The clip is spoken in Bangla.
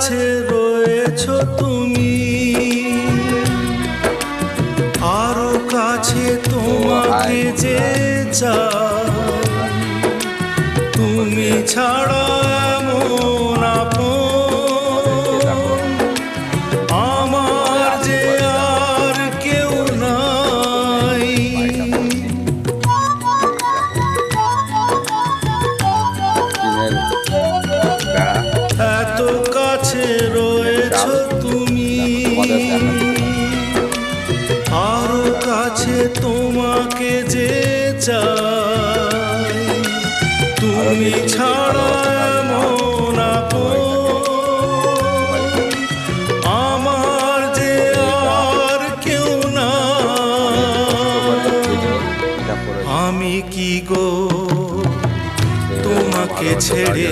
কাছে রয়েছো তুমি, আরো কাছে তোমাকে যে চাই, তুমি ছাড়া এমন আপন আমার যে আর কেউ নাই। এত কাছে রয়েছো তুমি, আরো কাছে তোমাকে যে চাই, তুমি ছাড়া এমন আপন আমার যে আর কেউ না। আমি কি গো তোমাকে ছেড়ে